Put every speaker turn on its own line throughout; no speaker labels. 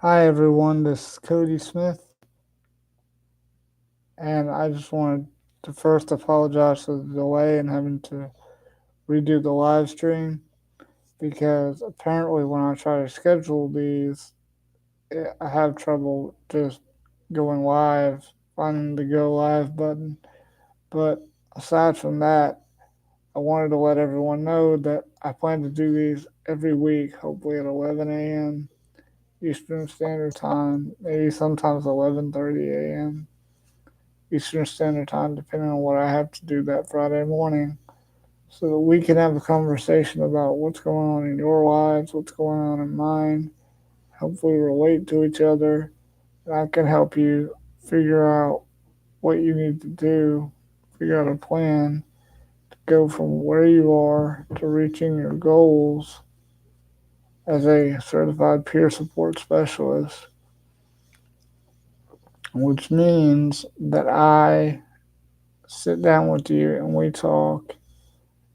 Hi everyone, this is Cody Smith, and I just wanted to first apologize for the delay in having to redo the live stream because apparently when I try to schedule these, I have trouble just going live, finding the go live button. But aside from that, I wanted to let everyone know that I plan to do these every week, hopefully at 11 a.m. Eastern Standard Time, maybe sometimes 11:30 a.m. Eastern Standard Time, depending on what I have to do that Friday morning, so that we can have a conversation about what's going on in your lives, what's going on in mine, hopefully relate to each other, and I can help you figure out what you need to do, figure out a plan to go from where you are to reaching your goals as a certified peer support specialist, which means that I sit down with you and we talk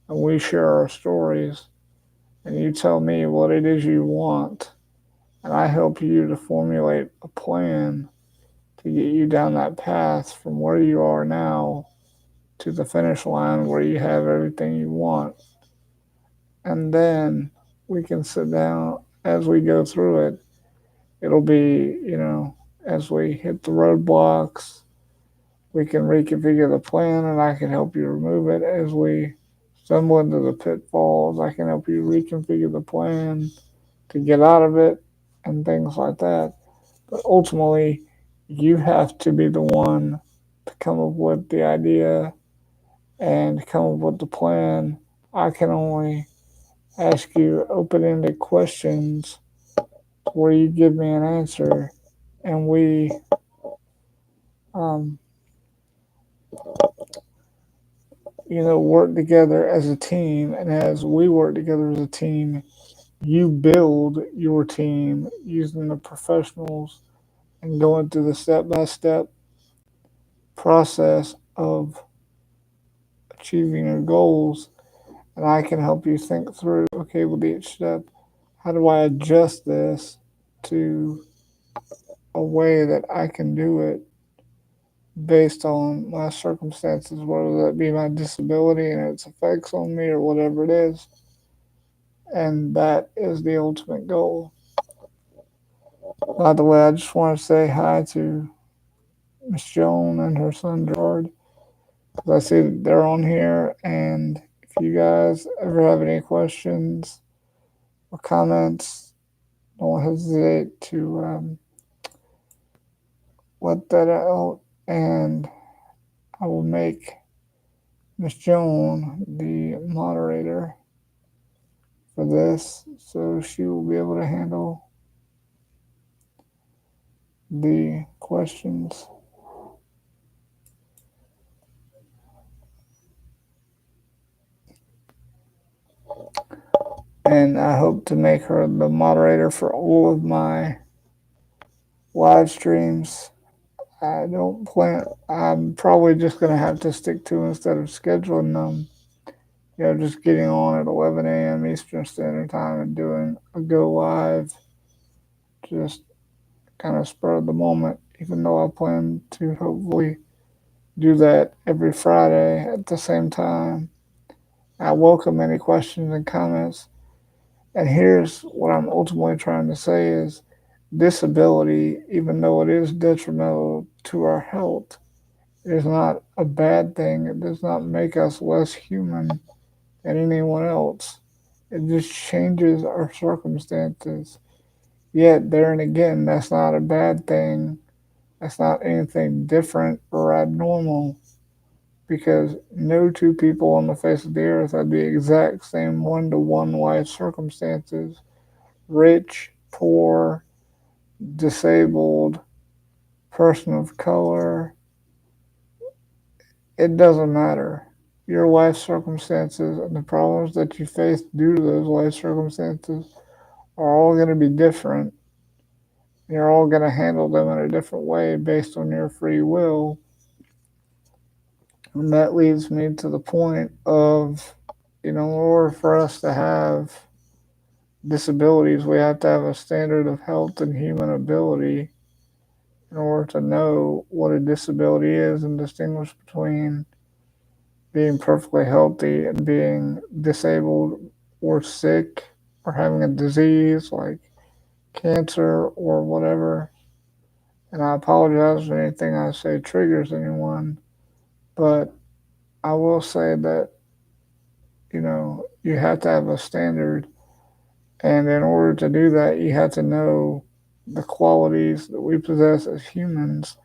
and we share our stories, and you tell me what it is you want, and I help you to formulate a plan to get you down that path from where you are now to the finish line where you have everything you want. And then we can sit down as we go through it. It'll be, as we hit the roadblocks, we can reconfigure the plan and I can help you remove it. As we stumble into the pitfalls, I can help you reconfigure the plan to get out of it and things like that. But ultimately, you have to be the one to come up with the idea and come up with the plan. I can only ask you open ended questions where you give me an answer and we um, work together as a team. And as we work together as a team, you build your team using the professionals and going through the step by step process of achieving your goals. And I can help you think through, okay, with each step, how do I adjust this to a way that I can do it based on my circumstances, whether that be my disability and its effects on me or whatever it is. And that is the ultimate goal. By the way, I just want to say hi to Miss Joan and her son Gerard, because I see that they're on here. And if you guys ever have any questions or comments, don't hesitate to let that out. And I will make Miss Joan the moderator for this, so she will be able to handle the questions. And I hope to make her the moderator for all of my live streams. I don't plan. I'm probably just gonna have to stick to instead of scheduling them. Just getting on at 11 a.m. Eastern Standard Time and doing a go live, just kind of spur of the moment. Even though I plan to hopefully do that every Friday at the same time. I welcome any questions and comments. And here's what I'm ultimately trying to say is disability, even though it is detrimental to our health, is not a bad thing. It does not make us less human than anyone else. It just changes our circumstances. Yet, there and again, that's not a bad thing. That's not anything different or abnormal because no two people on the face of the earth have the exact same one to one life circumstances rich, poor, disabled, person of color. It doesn't matter. Your life circumstances and the problems that you face due to those life circumstances are all going to be different. You're all going to handle them in a different way based on your free will. And that leads me to the point of, in order for us to have disabilities, we have to have a standard of health and human ability in order to know what a disability is and distinguish between being perfectly healthy and being disabled or sick or having a disease like cancer or whatever. And I apologize if anything I say triggers anyone, but I will say that, you have to have a standard. And in order to do that, you have to know the qualities that we possess as humans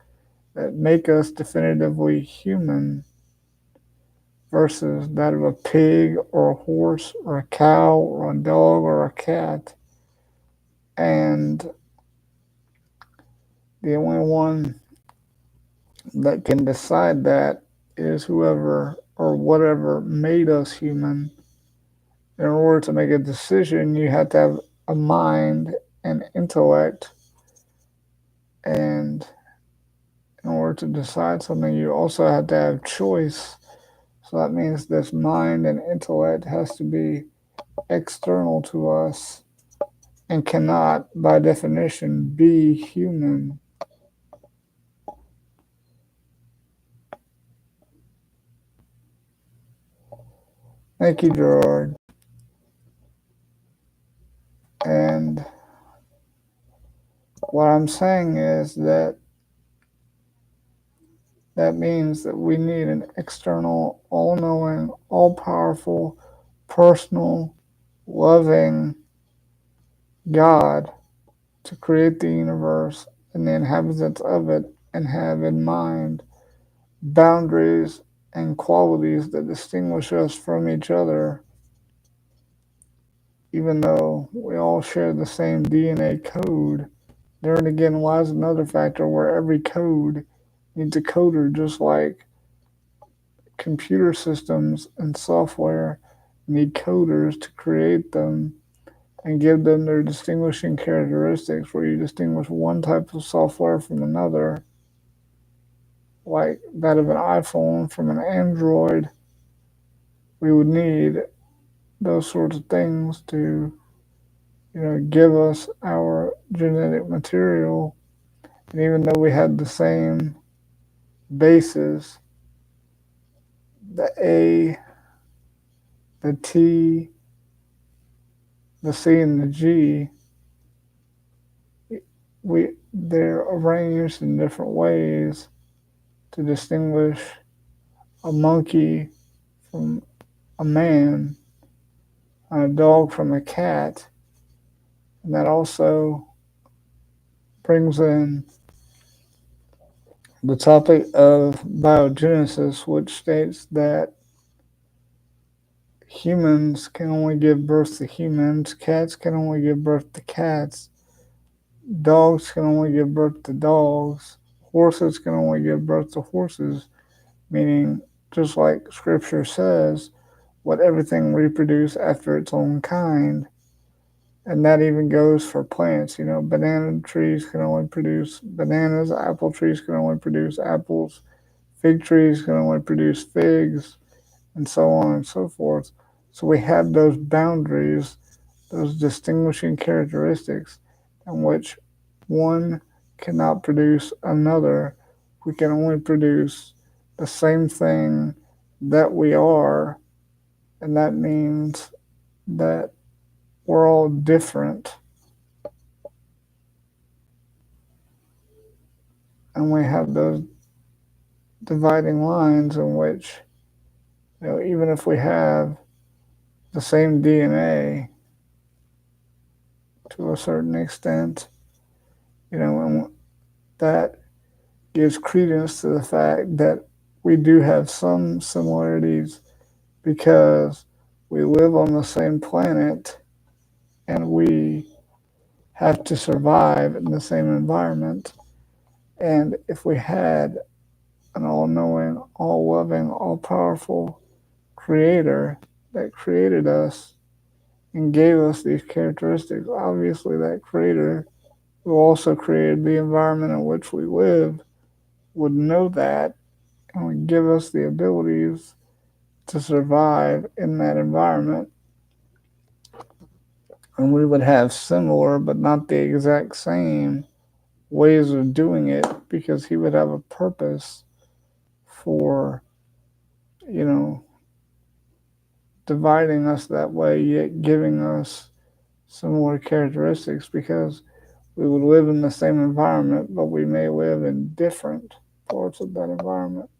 that make us definitively human versus that of a pig or a horse or a cow or a dog or a cat. And the only one that can decide that is whoever or whatever made us human. In order to make a decision, you have to have a mind and intellect. And in order to decide something, you also have to have choice. So that means this mind and intellect has to be external to us and cannot, by definition, be human. Thank you, Gerard. And what I'm saying is that that means that we need an external, all knowing, all powerful, personal, loving God to create the universe and the inhabitants of it and have in mind boundaries and qualities that distinguish us from each other, even though we all share the same DNA code. There and again lies another factor where every code needs a coder, just like computer systems and software need coders to create them and give them their distinguishing characteristics, where you distinguish one type of software from another, like that of an iPhone from an Android. We would need those sorts of things to, give us our genetic material. And even though we had the same bases, the A, the T, the C, and the G, they're arranged in different ways to distinguish a monkey from a man, and a dog from a cat. And that also brings in the topic of biogenesis, which states that humans can only give birth to humans, cats can only give birth to cats, dogs can only give birth to dogs, horses can only give birth to horses, meaning, just like scripture says, let everything reproduce after its own kind. And that even goes for plants. Banana trees can only produce bananas, apple trees can only produce apples, fig trees can only produce figs, and so on and so forth. So we have those boundaries, those distinguishing characteristics in which one cannot produce another. We can only produce the same thing that we are, and that means that we're all different, and we have those dividing lines in which, even if we have the same DNA to a certain extent, and that gives credence to the fact that we do have some similarities because we live on the same planet and we have to survive in the same environment. And if we had an all knowing, all loving, all powerful creator that created us and gave us these characteristics, obviously that creator who also created the environment in which we live would know that and would give us the abilities to survive in that environment. and we would have similar but not the exact same ways of doing it because he would have a purpose for, you know, dividing us that way, yet giving us similar characteristics because we would live in the same environment, but we may live in different parts of that environment.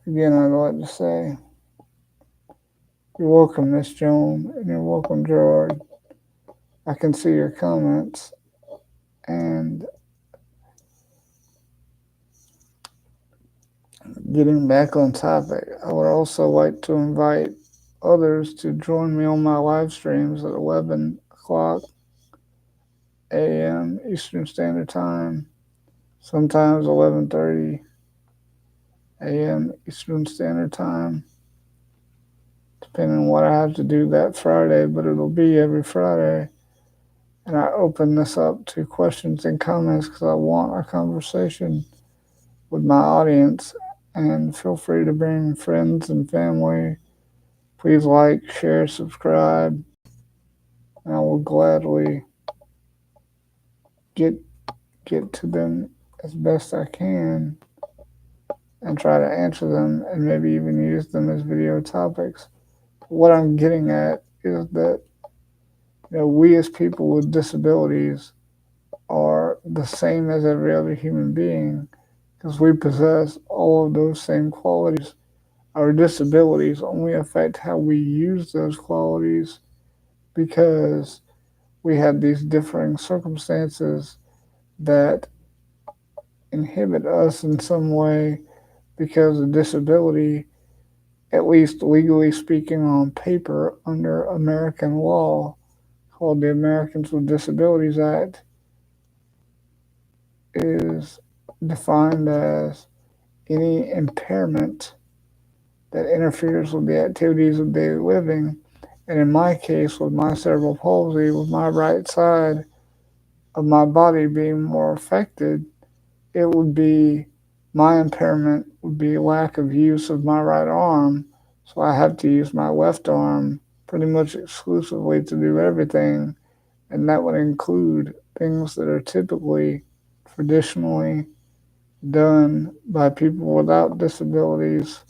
Again, I'd like to say you're welcome, Miss Joan, and you're welcome, Gerard. I can see your comments, and getting back on topic, I would also like to invite others to join me on my live streams at 11 o'clock a.m. Eastern Standard Time, sometimes 11:30 a.m. Eastern Standard Time, depending on what I have to do that Friday, but it'll be every Friday. And I open this up to questions and comments because I want a conversation with my audience. And feel free to bring friends and family. Please like, share, subscribe, and I will gladly get get to them as best I can and try to answer them and maybe even use them as video topics. What I'm getting at is that we as people with disabilities are the same as every other human being because we possess all of those same qualities. Our disabilities only affect how we use those qualities because we have these differing circumstances that inhibit us in some way because of disability, at least legally speaking on paper under American law called the Americans with Disabilities Act, is defined as any impairment that interferes with the activities of daily living. And in my case, with my cerebral palsy, with my right side of my body being more affected, it would be my impairment would be lack of use of my right arm. So I have to use my left arm pretty much exclusively to do everything. And that would include things that are typically, traditionally done by people without disabilities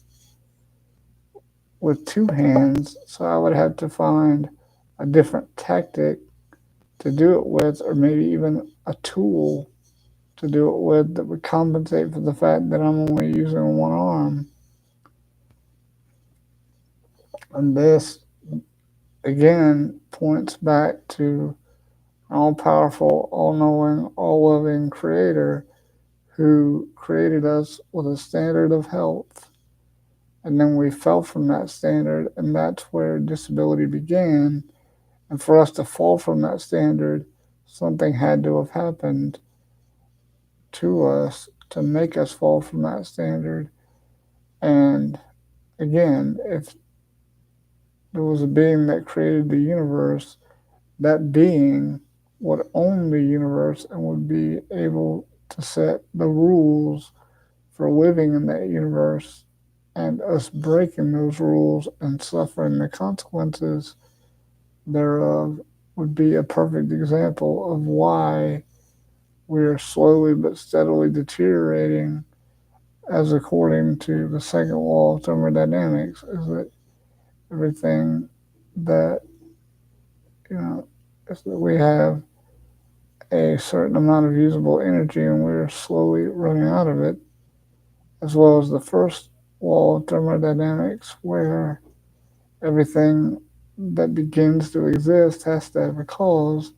with two hands. So I would have to find a different tactic to do it with, or maybe even a tool to do it with that would compensate for the fact that I'm only using one arm. And this, again, points back to an all powerful, all knowing, all loving Creator who created us with a standard of health. And then we fell from that standard, and that's where disability began. And for us to fall from that standard, something had to have happened to us to make us fall from that standard. And again, if there was a being that created the universe, that being would own the universe and would be able to set the rules for living in that universe. And us breaking those rules and suffering the consequences thereof would be a perfect example of why we are slowly but steadily deteriorating, as according to the second law of thermodynamics, is that everything that, is that we have a certain amount of usable energy and we're slowly running out of it, as well as the first law of thermodynamics, where everything that begins to exist has to have a cause.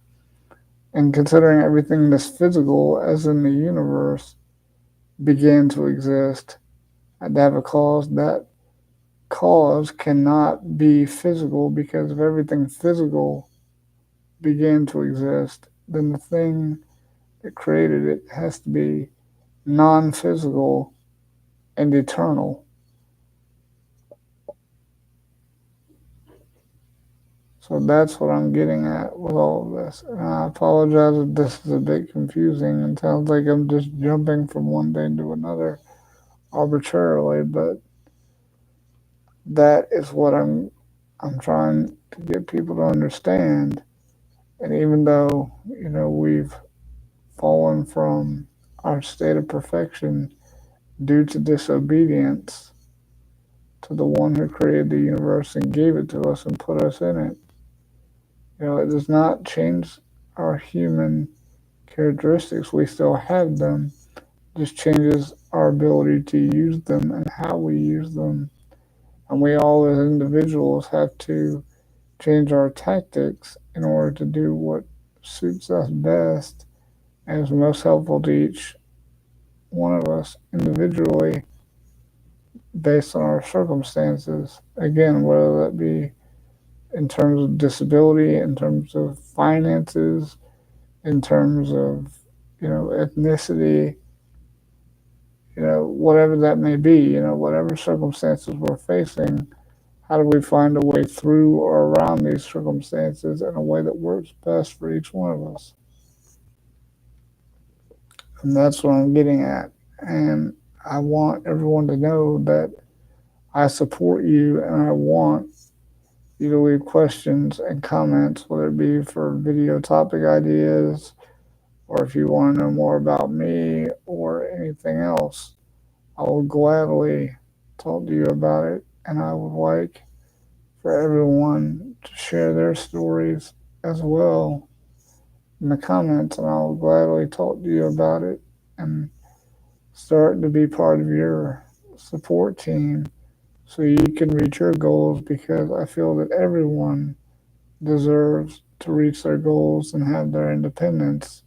And considering everything that's physical, as in the universe, began to exist, had to have a cause. That cause cannot be physical because if everything physical began to exist, then the thing that created it has to be non physical and eternal. So that's what I'm getting at with all of this. And I apologize if this is a bit confusing and sounds like I'm just jumping from one thing to another arbitrarily, but That is what I'm trying to get people to understand. And even though, we've fallen from our state of perfection due to disobedience to the one who created the universe and gave it to us and put us in it, it does not change our human characteristics. We still have them, just changes our ability to use them and how we use them. And we all, as individuals, have to change our tactics in order to do what suits us best and is most helpful to each one of us individually based on our circumstances. Again, whether that be in terms of disability, in terms of finances, in terms of, ethnicity, whatever that may be, whatever circumstances we're facing, how do we find a way through or around these circumstances in a way that works best for each one of us? And that's what I'm getting at. And I want everyone to know that I support you and I want you to leave questions and comments, whether it be for video topic ideas or if you want to know more about me or anything else. I will gladly talk to you about it. And I would like for everyone to share their stories as well in the comments, and I'll gladly talk to you about it and start to be part of your support team so you can reach your goals because I feel that everyone deserves to reach their goals and have their independence,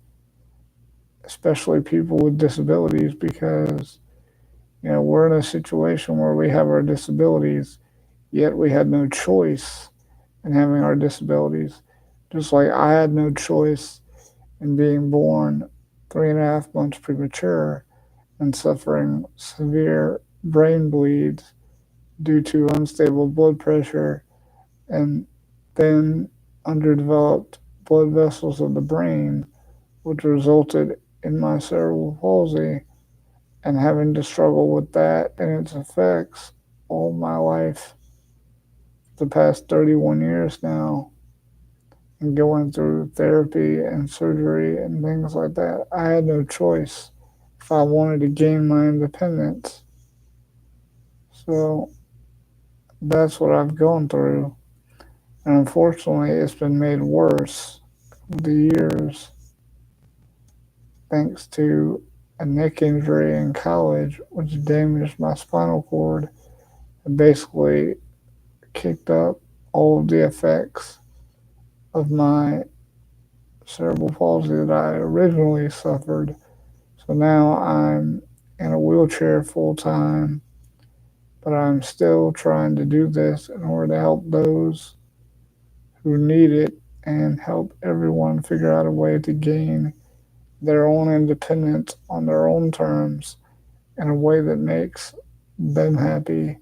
especially people with disabilities because we're in a situation where we have our disabilities, yet we had no choice in having our disabilities. Just like I had no choice in being born 3.5 months premature and suffering severe brain bleeds due to unstable blood pressure and then underdeveloped blood vessels of the brain, which resulted in my cerebral palsy and having to struggle with that and its effects all my life, the past 31 years now, and going through therapy and surgery and things like that. I had no choice if I wanted to gain my independence. So that's what I've gone through. And unfortunately, it's been made worse over the years thanks to a neck injury in college, which damaged my spinal cord and basically kicked up all of the effects of my cerebral palsy that I originally suffered. So now I'm in a wheelchair full time, but I'm still trying to do this in order to help those who need it and help everyone figure out a way to gain their own independence on their own terms in a way that makes them happy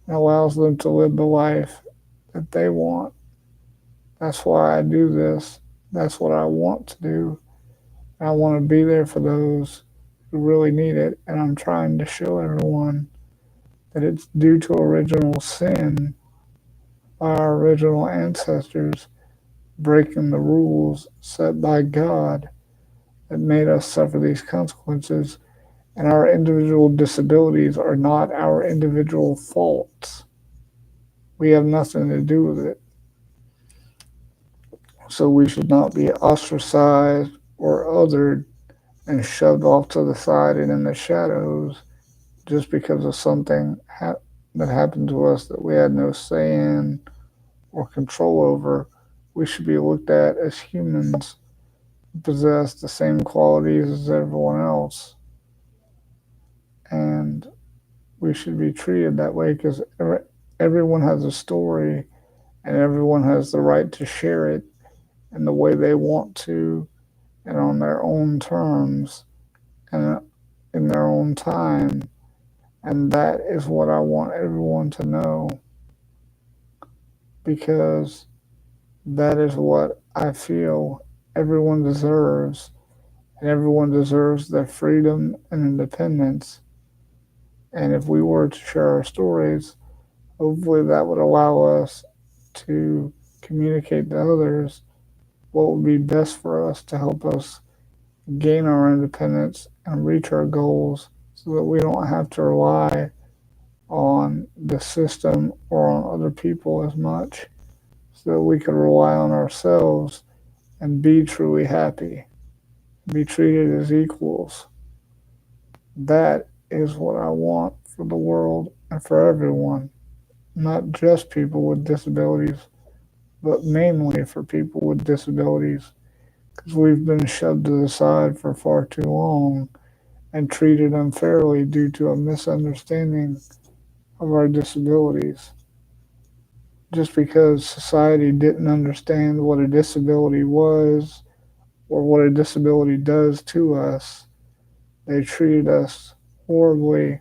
and allows them to live the life that they want. That's why I do this. That's what I want to do. I want to be there for those who really need it. And I'm trying to show everyone that it's due to original sin by our original ancestors breaking the rules set by God that made us suffer these consequences. And our individual disabilities are not our individual faults. We have nothing to do with it. So we should not be ostracized or othered and shoved off to the side and in the shadows just because of something that happened to us that we had no say in or control over. We should be looked at as humans who possess the same qualities as everyone else. And we should be treated that way because everyone has a story and everyone has the right to share it in the way they want to and on their own terms and in their own time. And that is what I want everyone to know because that is what I feel everyone deserves. And everyone deserves their freedom and independence. And if we were to share our stories, Hopefully, that would allow us to communicate to others what would be best for us to help us gain our independence and reach our goals so that we don't have to rely on the system or on other people as much, so that we can rely on ourselves and be truly happy, be treated as equals. That is what I want for the world and for everyone, not just people with disabilities, but mainly for people with disabilities, because we've been shoved to the side for far too long and treated unfairly due to a misunderstanding of our disabilities. Just because society didn't understand what a disability was or what a disability does to us, they treated us horribly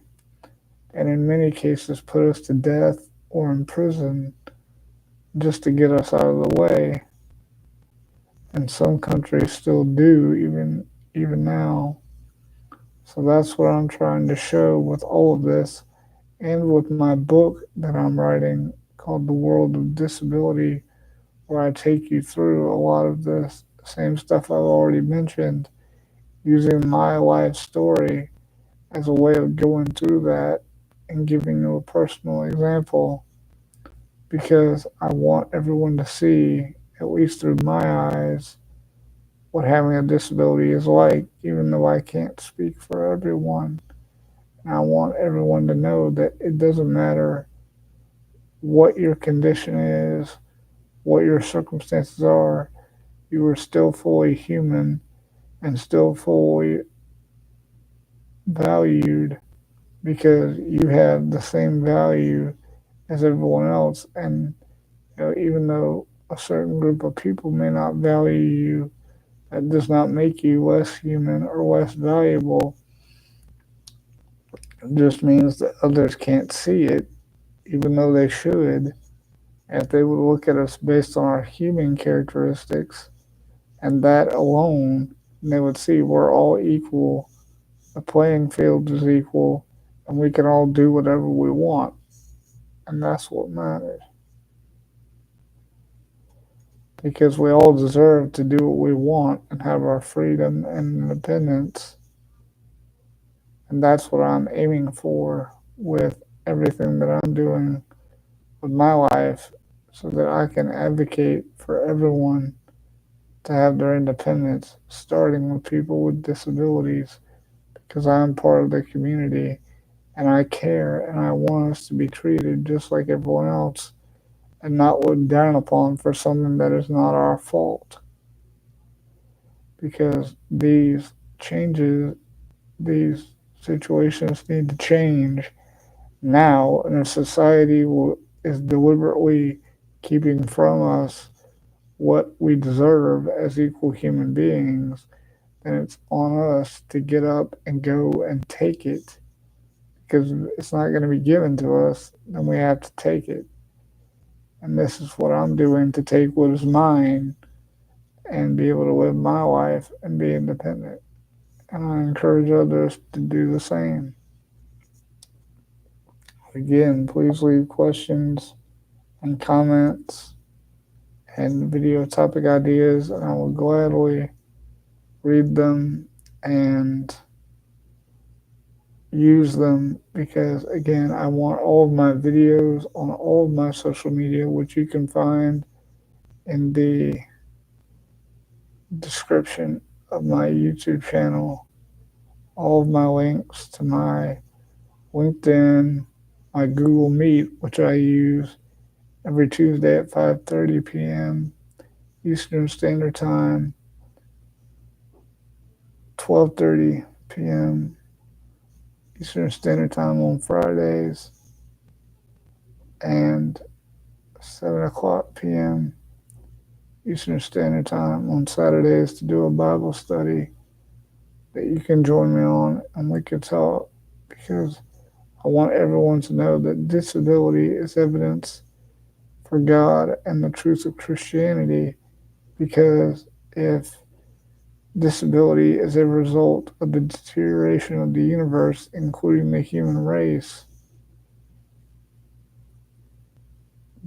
and in many cases put us to death or in prison just to get us out of the way. And some countries still do even now. So that's what I'm trying to show with all of this and with my book that I'm writing called The World of Disability, where I take you through a lot of the same stuff I've already mentioned, using my life story as a way of going through that and giving you a personal example, because I want everyone to see, at least through my eyes, what having a disability is like, even though I can't speak for everyone. And I want everyone to know that it doesn't matter what your condition is, what your circumstances are, you are still fully human and still fully valued, because you have the same value as everyone else. And even though a certain group of people may not value you, that does not make you less human or less valuable. It just means that others can't see it, even though they should. If they would look at us based on our human characteristics and that alone, they would see we're all equal, the playing field is equal, and we can all do whatever we want. And that's what matters. Because we all deserve to do what we want and have our freedom and independence. And that's what I'm aiming for with everything that I'm doing with my life, so that I can advocate for everyone to have their independence, starting with people with disabilities, because I'm part of the community and I care and I want us to be treated just like everyone else and not looked down upon for something that is not our fault. Because these situations need to change now, and if society is deliberately keeping from us what we deserve as equal human beings, then it's on us to get up and go and take it, because it's not going to be given to us, then we have to take it. And this is what I'm doing, to take what is mine and be able to live my life and be independent. And I encourage others to do the same. Again, please leave questions and comments and video topic ideas, and I will gladly read them and use them, because again, I want all of my videos on all of my social media, which you can find in the description of my YouTube channel, all of my links to my LinkedIn, my Google Meet, which I use every Tuesday at 5:30 p.m. Eastern Standard Time, 12:30 p.m. Eastern Standard Time on Fridays, and 7 o'clock p.m. Eastern Standard Time on Saturdays to do a Bible study that you can join me on and we can talk, because I want everyone to know that disability is evidence for God and the truth of Christianity, because if disability is a result of the deterioration of the universe, including the human race,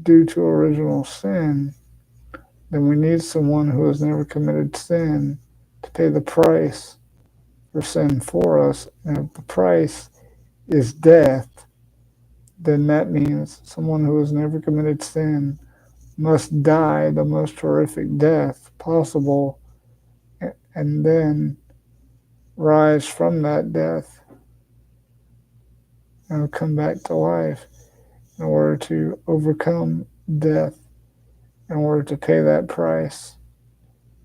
due to original sin, then we need someone who has never committed sin to pay the price for sin for us. And if the price is death, then that means someone who has never committed sin must die the most horrific death possible and then rise from that death and come back to life in order to overcome death, in order to pay that price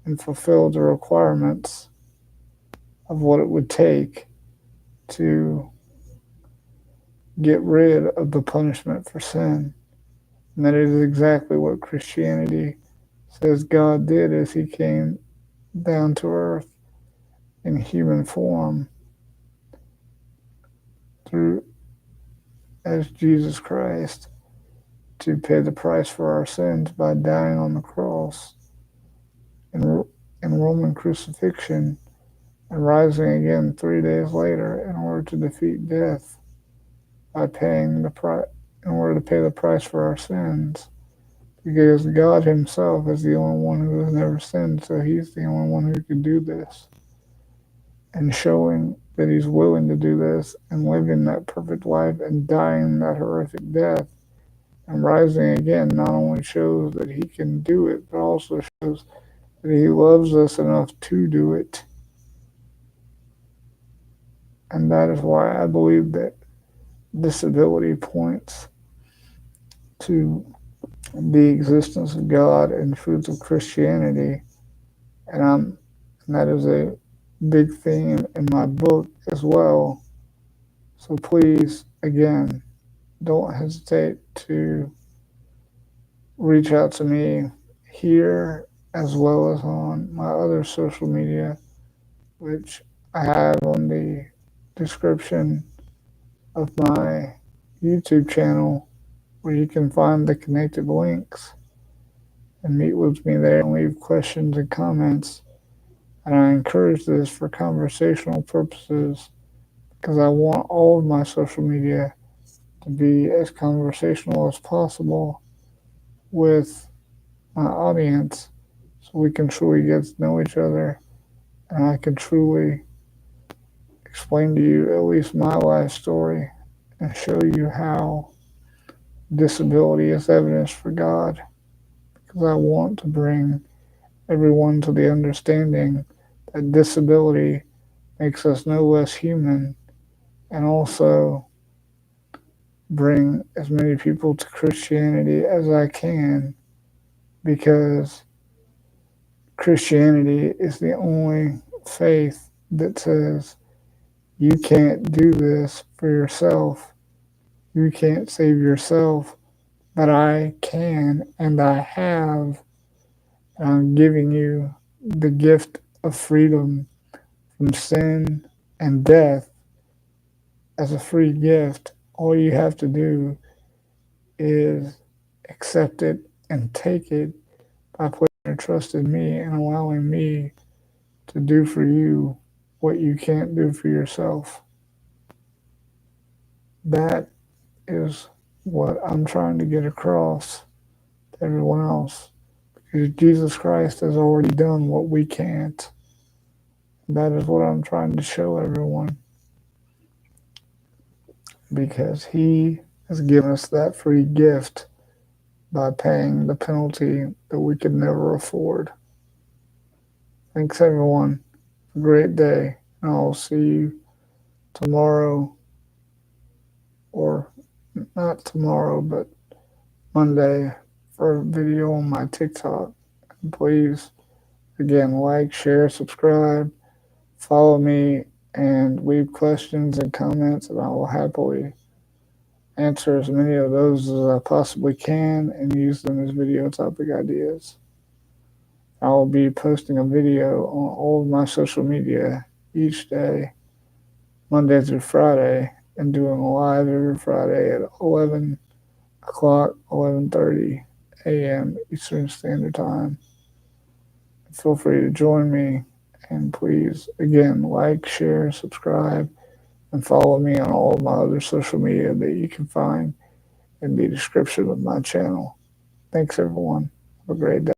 and fulfill the requirements of what it would take to get rid of the punishment for sin. And that is exactly what Christianity says God did as he came down to earth in human form through as Jesus Christ to pay the price for our sins by dying on the cross in Roman crucifixion and rising again 3 days later in order to defeat death by paying the price in order to pay the price for our sins. Because God himself is the only one who has never sinned, so he's the only one who could do this. And showing that he's willing to do this and living that perfect life and dying that horrific death and rising again not only shows that he can do it, but also shows that he loves us enough to do it. And that is why I believe that disability points to the existence of God and truths of Christianity. And that is a big theme in my book as well. So please, again, don't hesitate to reach out to me here as well as on my other social media, which I have on the description of my YouTube channel, where you can find the connected links and meet with me there and leave questions and comments. And I encourage this for conversational purposes because I want all of my social media to be as conversational as possible with my audience so we can truly get to know each other and I can truly explain to you at least my life story and show you how disability is evidence for God, because I want to bring everyone to the understanding that disability makes us no less human, and also bring as many people to Christianity as I can, because Christianity is the only faith that says you can't do this for yourself. You can't save yourself, but I can and I have. And I'm giving you the gift of freedom from sin and death as a free gift. All you have to do is accept it and take it by putting your trust in me and allowing me to do for you what you can't do for yourself. That is what I'm trying to get across to everyone else. Because Jesus Christ has already done what we can't. That is what I'm trying to show everyone. Because he has given us that free gift by paying the penalty that we could never afford. Thanks, everyone. Have a great day. And I'll see you tomorrow, or not tomorrow, but Monday for a video on my TikTok. And please, again, like, share, subscribe, follow me, and leave questions and comments, and I will happily answer as many of those as I possibly can and use them as video topic ideas. I will be posting a video on all of my social media each day, Monday through Friday, and doing a live every Friday at 11 o'clock, 11:30 a.m. Eastern Standard Time. Feel free to join me, and please, again, like, share, subscribe, and follow me on all of my other social media that you can find in the description of my channel. Thanks, everyone. Have a great day.